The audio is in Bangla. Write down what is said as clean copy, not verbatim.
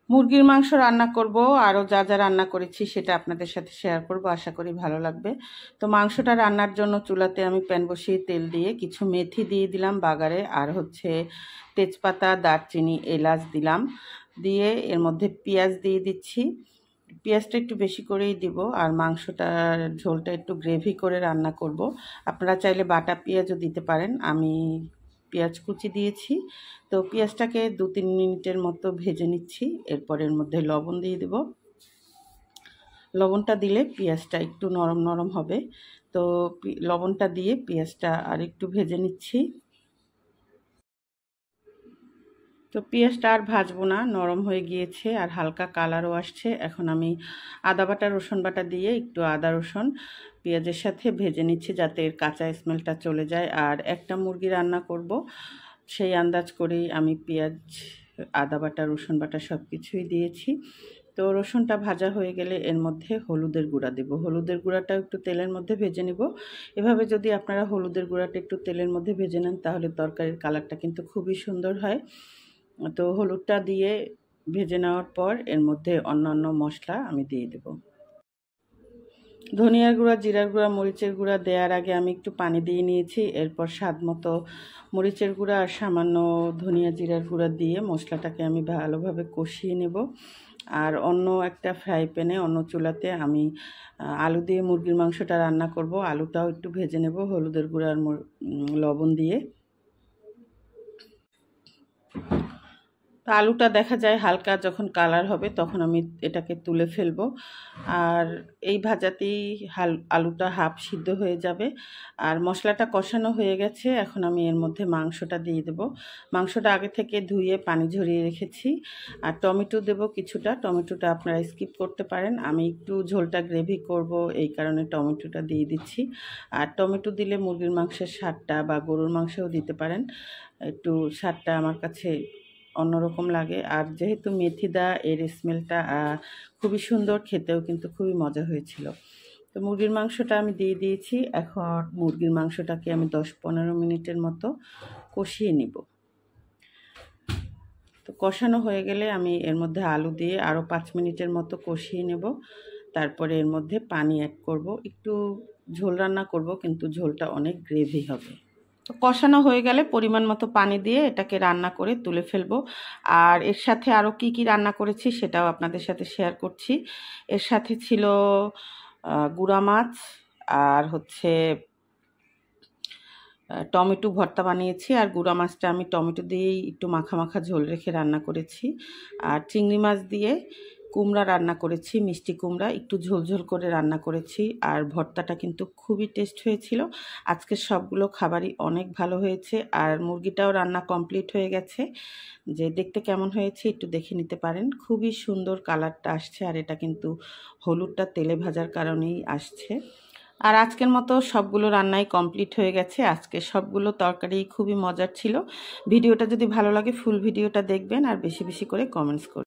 মুরগির মাংস রান্না করব, আরও যা যা রান্না করেছি সেটা আপনাদের সাথে শেয়ার করব, আশা করি ভালো লাগবে। তো মাংসটা রান্নার জন্য চুলাতে আমি প্যান বসিয়ে তেল দিয়ে কিছু মেথি দিয়ে দিলাম বাগারে, আর হচ্ছে তেজপাতা, দারচিনি, এলাচ দিলাম। দিয়ে এর মধ্যে পেঁয়াজ দিয়ে দিচ্ছি। পেঁয়াজটা একটু বেশি করেই দিব, আর মাংসটার ঝোলটা একটু গ্রেভি করে রান্না করব। আপনারা চাইলে বাটা পেঁয়াজও দিতে পারেন, আমি পেঁয়াজ কুচি দিয়েছি। তো পেঁয়াজটাকে 2-3 মিনিটের মতো ভেজে নিচ্ছি। এরপর এর মধ্যে লবণ দিয়ে দেব। লবণটা দিলে পেঁয়াজটা একটু নরম নরম হবে। তো লবণটা দিয়ে পেঁয়াজটা আর একটু ভেজে নিচ্ছি। তো পেঁয়াজটা আর ভাজবো না, নরম হয়ে গিয়েছে আর হালকা কালারও আসছে। এখন আমি আদা বাটা, রসুন বাটা দিয়ে একটু আদা রসুন পেঁয়াজের সাথে ভেজে নিচ্ছি, যাতে এর কাঁচা স্মেলটা চলে যায়। আর একটা মুরগি রান্না করব, সেই আন্দাজ করেই আমি পেঁয়াজ, আদা বাটা, রসুন বাটা সব কিছুই দিয়েছি। তো রসুনটা ভাজা হয়ে গেলে এর মধ্যে হলুদের গুঁড়া দেব। হলুদের গুঁড়াটা একটু তেলের মধ্যে ভেজে নেব। এভাবে যদি আপনারা হলুদের গুঁড়াটা একটু তেলের মধ্যে ভেজে নেন, তাহলে তরকারির কালারটা কিন্তু খুবই সুন্দর হয়। তো হলুদটা দিয়ে ভেজে নেওয়ার পর এর মধ্যে অন্যান্য মশলা আমি দিয়ে দেব। ধনিয়ার গুঁড়া, জিরার গুঁড়া, মরিচের গুঁড়া দেওয়ার আগে আমি একটু পানি দিয়ে নিয়েছি। এরপর স্বাদ মতো মরিচের গুঁড়া আর সামান্য ধনিয়া জিরার গুঁড়া দিয়ে মশলাটাকে আমি ভালোভাবে কষিয়ে নেব। আর অন্য একটা ফ্রাই প্যানে, অন্য চুলাতে আমি আলু দিয়ে মুরগির মাংসটা রান্না করব। আলুটাও একটু ভেজে নেব হলুদের গুঁড়া আর লবণ দিয়ে। তো আলুটা দেখা যায় হালকা যখন কালার হবে তখন আমি এটাকে তুলে ফেলবো। আর এই ভাজাতেই আলুটা হাফ সিদ্ধ হয়ে যাবে। আর মশলাটা কষানো হয়ে গেছে, এখন আমি এর মধ্যে মাংসটা দিয়ে দেব। মাংসটা আগে থেকে ধুয়ে পানি ঝরিয়ে রেখেছি। আর টমেটো দেব কিছুটা, টমেটোটা আপনারা স্কিপ করতে পারেন, আমি একটু ঝোলটা গ্রেভি করব এই কারণে টমেটোটা দিয়ে দিচ্ছি। আর টমেটো দিলে মুরগির মাংসের স্বাদটা, বা গরুর মাংসও দিতে পারেন, একটু স্বাদটা আমার কাছে অন্যরকম লাগে। আর যেহেতু মেথিদা, এর স্মেলটা খুবই সুন্দর, খেতেও কিন্তু খুবই মজা হয়েছিল। তো মুরগির মাংসটা আমি দিয়ে দিয়েছি। এখন মুরগির মাংসটাকে আমি 10-15 মিনিটের মতো কষিয়ে নিব। তো কষানো হয়ে গেলে আমি এর মধ্যে আলু দিয়ে আরও 5 মিনিটের মতো কষিয়ে নেব। তারপরে এর মধ্যে পানি অ্যাড করব। একটু ঝোল রান্না করব, কিন্তু ঝোলটা অনেক গ্রেভি হবে। তো কষানো হয়ে গেলে পরিমাণ মতো পানি দিয়ে এটাকে রান্না করে তুলে ফেলবো। আর এর সাথে আরও কি কি রান্না করেছি সেটাও আপনাদের সাথে শেয়ার করছি। এর সাথে ছিল গুঁড়া মাছ, আর হচ্ছে টমেটো ভর্তা বানিয়েছি। আর গুঁড়া মাছটা আমি টমেটো দিয়েই একটু মাখা মাখা ঝোল রেখে রান্না করেছি। আর চিংড়ি মাছ দিয়ে কুমড়া রান্না করেছি, মিষ্টি কুমড়া একটু ঝোলঝোল করে রান্না করেছি। আর ভর্তাটা কিন্তু খুবই টেস্ট হয়েছিল। আজকের সবগুলো খাবারই অনেক ভালো হয়েছে। আর মুরগিটাও রান্না কমপ্লিট হয়ে গেছে। যে দেখতে কেমন হয়েছে একটু দেখে নিতে পারেন, খুবই সুন্দর কালারটা আসছে। আর এটা কিন্তু হলুদটা তেলে ভাজার কারণেই আসছে। আর আজকের মতো সবগুলো রান্নাই কমপ্লিট হয়ে গেছে। আজকে সবগুলো তরকারি খুবই মজার ছিল। ভিডিওটা যদি ভালো লাগে ফুল ভিডিওটা দেখবেন, আর বেশি বেশি করে কমেন্টস করবেন।